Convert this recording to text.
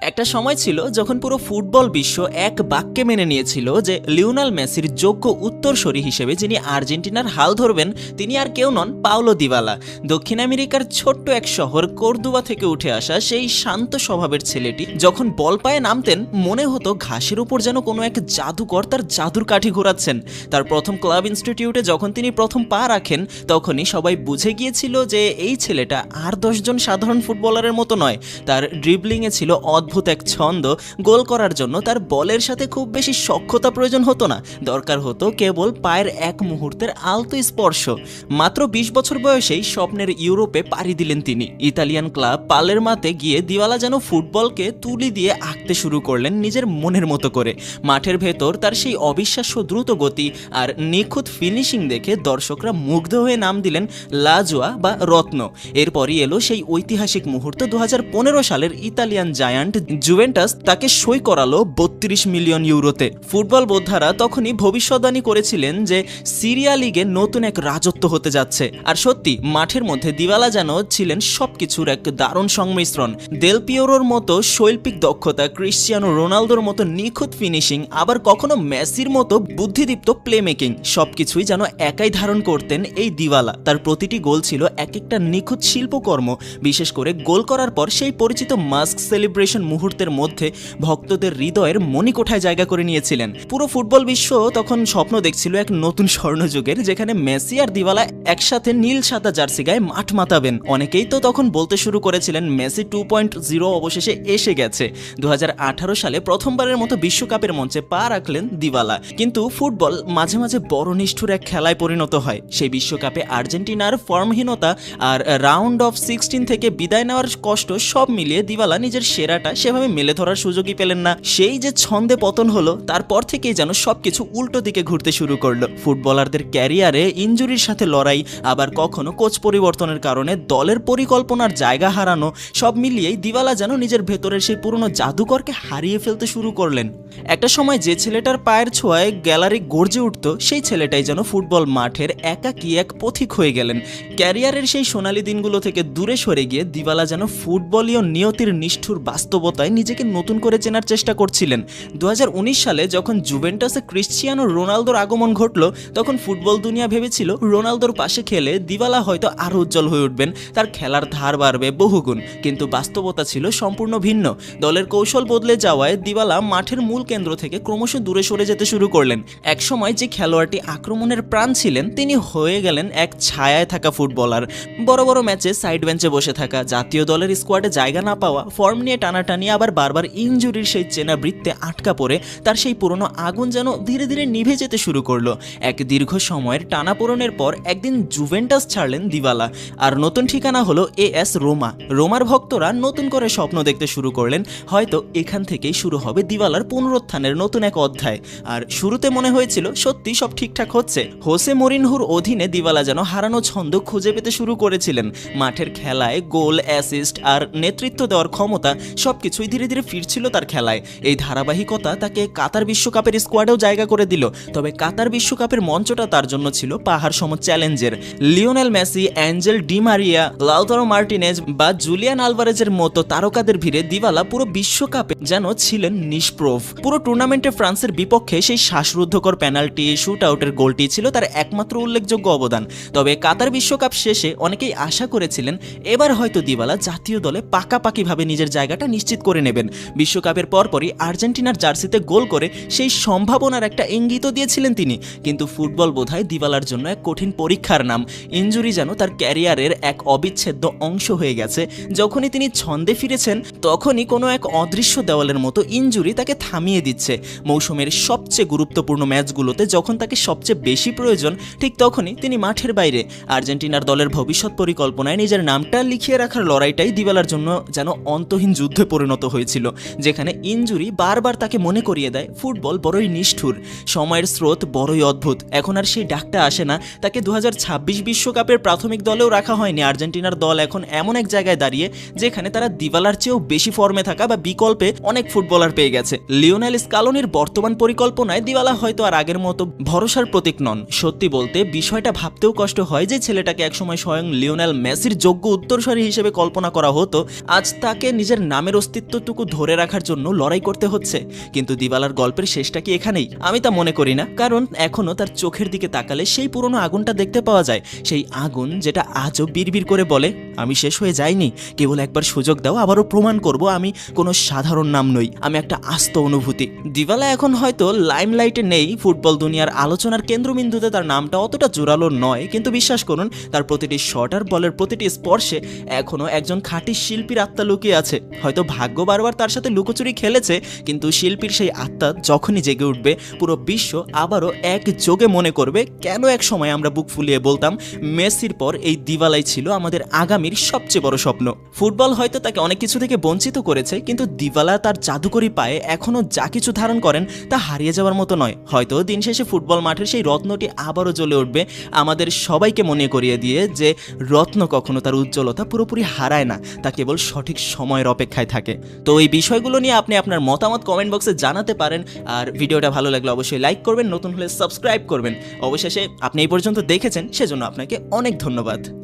একটা সময় ছিল যখন পুরো ফুটবল বিশ্ব এক বাক্যে মেনে নিয়েছিল যে লিওনেল মেসির যোগ্য উত্তরসূরি হিসেবে যিনি আর্জেন্টিনার হাল ধরবেন তিনি আর কেউ নন পাওলো দিবালা। দক্ষিণ আমেরিকার ছোট্ট এক শহর কর্দোবা থেকে উঠে আসা সেই শান্ত স্বভাবের ছেলেটি যখন বল পায়ে নামতেন মনে হতো ঘাসের উপর যেন কোনো এক জাদুকর তার জাদুর কাঠি ঘোরাচ্ছেন। তার প্রথম ক্লাব ইনস্টিটিউটে যখন তিনি প্রথম পা রাখেন তখনই সবাই বুঝে গিয়েছিল যে এই ছেলেটা আর 10 জন সাধারণ ফুটবলারের মতো নয়। তার ড্রিবলিংয়ে ছিল অদ্ভুত এক ছন্দ। গোল করার জন্য তার বলের সাথে খুব বেশি সক্ষতা প্রয়োজন হতো না, দরকার হতো কেবল পায়ের এক মুহূর্তের আলতো স্পর্শ। মাত্র 20 বছর বয়সেই স্বপ্নের ইউরোপে পাড়ি দিলেন তিনি। ইতালিয়ান ক্লাব পালেরমাতে গিয়ে দিবালা যেন ফুটবলকে তুলি দিয়ে আঁকতে শুরু করলেন নিজের মনের মতো করে। মাঠের ভেতর তার সেই অবিশ্বাস্য দ্রুত গতি আর নিখুঁত ফিনিশিং দেখে দর্শকরা মুগ্ধ হয়ে নাম দিলেন লাজোয়া বা রত্ন। এরপরই এলো সেই ঐতিহাসিক মুহূর্ত। 2015 সালের ইতালিয়ান জায়ান্ট জুভেন্টাস তাকে সই করালো 32 মিলিয়ন ইউরোতে। ফুটবল বোদ্ধারা তখনই ভবিষ্যদ্বাণী করেছিলেন যে সিরিয়া লিগে নতুন এক রাজত্ব হতে যাচ্ছে। আর সত্যি মাঠের মধ্যে দিবালা যেন ছিলেন সবকিছুর এক দারুণ সংমিশ্রণ। দেল পিওরোর মতো শৈল্পিক দক্ষতা, ক্রিশ্চিয়ানো রোনালদোর মতো নিখুঁত ফিনিশিং, আবার কখনো মেসির মতো বুদ্ধিদীপ্ত প্লেমেকিং, সবকিছুই যেন একাই ধারণ করতেন এই দিবালা। তার প্রতিটি গোল ছিল এক একটা নিখুঁত শিল্পকর্ম। বিশেষ করে গোল করার পর সেই পরিচিত মাস্ক সেলিব্রেশন মুহূর্তের মধ্যে ভক্তদের হৃদয়ের মণিকোঠায় জায়গা করে নিয়েছিলেন। পুরো ফুটবল বিশ্ব তখন স্বপ্ন দেখছিল এক নতুন স্বর্ণযুগের, যেখানে মেসি আর দিবালা একসাথে নীল সাদা জার্সি গায়ে মাঠ মাতাবেন। অনেকেই তো তখন বলতে শুরু করেছিলেন মেসি 2.0 অবশেষে এসে গেছে। 2018 সালে প্রথমবারের মতো বিশ্বকাপের মঞ্চে পা রাখলেন দিবালা। কিন্তু ফুটবল মাঝে মাঝে বড় নিষ্ঠুর এক খেলায় পরিণত হয়। সেই বিশ্বকাপে আর্জেন্টিনার ফর্মহীনতা আর রাউন্ড অফ 16 থেকে বিদায় নেওয়ার কষ্ট সব মিলিয়ে দিবালা নিজের সেরাটা সেভাবে মেলে ধরার সুযোগই পেলেন না। সেই যে ছন্দে পতন হলো তারপর থেকেই যেন সবকিছু উল্টো দিকে ঘুরতে শুরু করলো। ফুটবলারদের ক্যারিয়ারে ইনজুরির সাথে লড়াই, আবার কখনো কোচ পরিবর্তনের কারণে দলের পরিকল্পনার জায়গা হারানো, সব মিলিয়েই দিবালা যেন নিজের ভেতরের সেই পুরনো জাদুকরকে হারিয়ে ফেলতে শুরু করলেন। একটা সময় যে ছেলেটার পায়ের ছোঁয়ায় গ্যালারি গর্জে উঠত সেই ছেলেটাই যেন ফুটবল মাঠের একাকী এক পথিক হয়ে গেলেন। ক্যারিয়ারের সেই সোনালী দিনগুলো থেকে দূরে সরে গিয়ে দিবালা যেন ফুটবলীয় নিয়তির নিষ্ঠুর বাস্তবতায় নিজেকে নতুন করে চেনার চেষ্টা করছিলেন। 2019 সালে যখন জুভেন্টাসে ক্রিশ্চিয়ানো রোনালদোর আগমন ঘটল তখন ফুটবল দুনিয়া ভেবেছিল রোনালদোর পাশে খেলে দিবালা হয়তো আরও উজ্জ্বল হয়ে উঠবেন, তার খেলার ধার বাড়বে বহুগুণ। কিন্তু বাস্তবতা ছিল সম্পূর্ণ ভিন্ন। দলের কৌশল বদলে যাওয়ায় দিবালা মাঠের মূল কেন্দ্র থেকে ক্রমশ দূরে সরে যেতে শুরু করলেন। একসময় যে খেলোয়াড়টি আক্রমণের প্রাণ ছিলেন তিনি হয়ে গেলেন এক ছায়ায় থাকা ফুটবলার। বড় বড় ম্যাচে সাইড বেঞ্চে বসে থাকা, জাতীয় দলের স্কোয়াডে জায়গা না পাওয়া, ফর্ম নিয়ে টানাটানি, আবার বারবার ইনজুরির সেই চেনা বৃত্তে আটকা পড়ে তার সেই পুরনো আগুন যেন ধীরে ধীরে নিভে যেতে শুরু করলো। এক দীর্ঘ সময়ের টানাপোড়েনের পর একদিন জুভেন্টাস ছাড়লেন দিবালা, আর নতুন ঠিকানা হলো AS রোমা। রোমার ভক্তরা নতুন করে স্বপ্ন দেখতে শুরু করলেন, হয়তো এখান থেকেই শুরু হবে দিবালার পুনরুত্থানের নতুন এক অধ্যায়। আর শুরুতে মনে হয়েছিল সত্যি সব ঠিকঠাক হচ্ছে। হোসে মরিনহুর অধীনে দিবালা যেন হারানো ছন্দ খুঁজে পেতে শুরু করেছিলেন। মাঠের খেলায় গোল, অ্যাসিস্ট আর নেতৃত্ব দেওয়ার ক্ষমতা সবকিছুই ধীরে ধীরে ফিরছিল তার খেলায়। এই ধারাবাহিকতা তাকে কাতার বিশ্বকাপের স্কোয়াডেও জায়গা করে দিল। তবে কাতার বিশ্বকাপের মঞ্চটা তার জন্য ছিল পাহাড় সম চ্যালেঞ্জের। Lionel Messi, Angel Di Maria, Lautaro Martinez বা জুলিয়ান আলভারেজের মতো তারকাদের ভিড়ে দিবালা পুরো বিশ্বকাপে যেন ছিলেন নিষ্প্রভ। পুরো টুর্নামেন্টে ফ্রান্সের বিপক্ষে সেই শ্বাসরুদ্ধকর পেনাল্টি শুট আউটের গোলটি ছিল তার একমাত্র উল্লেখযোগ্য অবদান। তবে কাতার বিশ্বকাপ শেষে অনেকেই আশা করেছিলেন এবার হয়তো দিবালা জাতীয় দলে পাকাপাকিভাবে নিজের জায়গাটা নিশ্চিত করে নেবেন। বিশ্বকাপের পরপরই আর্জেন্টিনার জার্সিতে গোল করে সেই সম্ভাবনার একটা ইঙ্গিতও দিয়েছিলেন তিনি। কিন্তু ফুটবল বোধহয় দিবালার জন্য এক কঠিন পরীক্ষার নাম। ইনজুরি যেন তার ক্যারিয়ারের এক অবিচ্ছেদ্য অংশ হয়ে গেছে। যখনই তিনি ছন্দে ফিরেছেন তখনই কোনো এক অদৃশ্য দেওয়ালের মতো ইনজুরি তাকে থামিয়ে দিচ্ছে। মৌসুমের সবচেয়ে গুরুত্বপূর্ণ ম্যাচগুলোতে যখন তাকে সবচেয়ে বেশি প্রয়োজন ঠিক তখনই তিনি মাঠের বাইরে। আর্জেন্টিনার দলের ভবিষ্যৎ পরিকল্পনায় নিজের নামটা লিখিয়ে রাখার লড়াইটাই দিবালার জন্য যেন অন্তহীন যুদ্ধে পরিণত হয়েছিল, যেখানে ইনজুরি বারবার তাকে মনে করিয়ে দেয় ফুটবল বড়ই নিষ্ঠুর, সময়ের স্রোত বড়ই অদ্ভুত। এখন আর সেই ডাকটা আসে না। তাকে 2026 বিশ্বকাপের প্রাথমিক দলেও রাখা হয়নি। আর্জেন্টিনার দল এখন এমন এক জায়গায় দাঁড়িয়ে যেখানে তারা দিবালার চেয়েও বেশি ফর্মে থাকা বা বিকল্পে অনেক ফুটবলার পেয়ে গেছে। লিওনেল স্কালোনির বর্তমান পরিকল্পনায় দিবালা হয়তো আর আগের মতো ভরসার প্রতীক নন। সত্যি বলতে বিষয়টা ভাবতেও কষ্ট হয় যে ছেলেটাকে একসময় স্বয়ং লিওনেল মেসির যোগ্য উত্তরসূরি হিসেবে কল্পনা করা হতো, আজ তাকে নিজের নামের অস্তিত্বটুকু ধরে রাখার জন্য লড়াই করতে হচ্ছে। কিন্তু দিবালার গল্পের শেষটা কি এখানেই? আমি তা মনে করি না, কারণ এখনো তার চোখের দিকে তাকালে সেই পুরনো আগুনটা দেখতে পাওয়া যায়, সেই আগুন যেটা আজও বিড়বিড় করে বলে, আমি শেষ হয়ে যাইনি, কেবল একবার সুযোগ দাও, আবারও প্রমাণ করব আমি কোনো সাধারণ নাম নই, আমি একটা আস্ত অনুভূতি। দিবালা এখন হয়তো লাইমলাইটে নেই, ফুটবল দুনিয়ার আলোচনার কেন্দ্রবিন্দুতে তার নামটা অতটা জোরালো নয়, কিন্তু বিশ্বাস করুন তার প্রতিটি শট আর বলের প্রতিটি স্পর্শে এখনো একজন খাঁটি শিল্পীর আত্মা লুকিয়ে আছে। হয়তো ভাগ্য বারবার তার সাথে লুকোচুরি খেলেছে, কিন্তু শিল্পীর সেই আত্মা যখনই জেগে উঠবে, পুরো বিশ্ব আবারও একযোগে মনে করবে কেন এক সময় আমরা বুক ফুলিয়ে বলতাম মেসির পর এই দিবালাই ছিল আমাদের আগামীর সবচেয়ে বড় স্বপ্ন। ফুটবল হয়তো তাকে অনেক কিছু থেকে বঞ্চিত করেছে, কিন্তু দিবালা তার জাদুকরি পায়ে এখনো যা কিছু ধারণ করেন তা হারিয়ে যাওয়ার মতো নয়। হয়তো দিন শেষে ফুটবল মাঠের সেই রত্নটি আবারও জ্বলে উঠবে, আমাদের সবাইকে মনে করিয়ে দিয়ে যে রত্ন কখনো তার উজ্জ্বলতা পুরোপুরি হারায় না, তা কেবল সঠিক সময়ের অপেক্ষায় থাকে। তো এই বিষয়গুলো নিয়ে আপনি আপনার মতামত কমেন্ট বক্সে জানাতে পারেন, আর ভিডিওটা ভালো লাগলে অবশ্যই লাইক করবেন, নতুন হলে সাবস্ক্রাইব করবেন। অবশেষে আপনি এই পর্যন্ত দেখেছেন, সেজন্য আপনাকে অনেক ধন্যবাদ।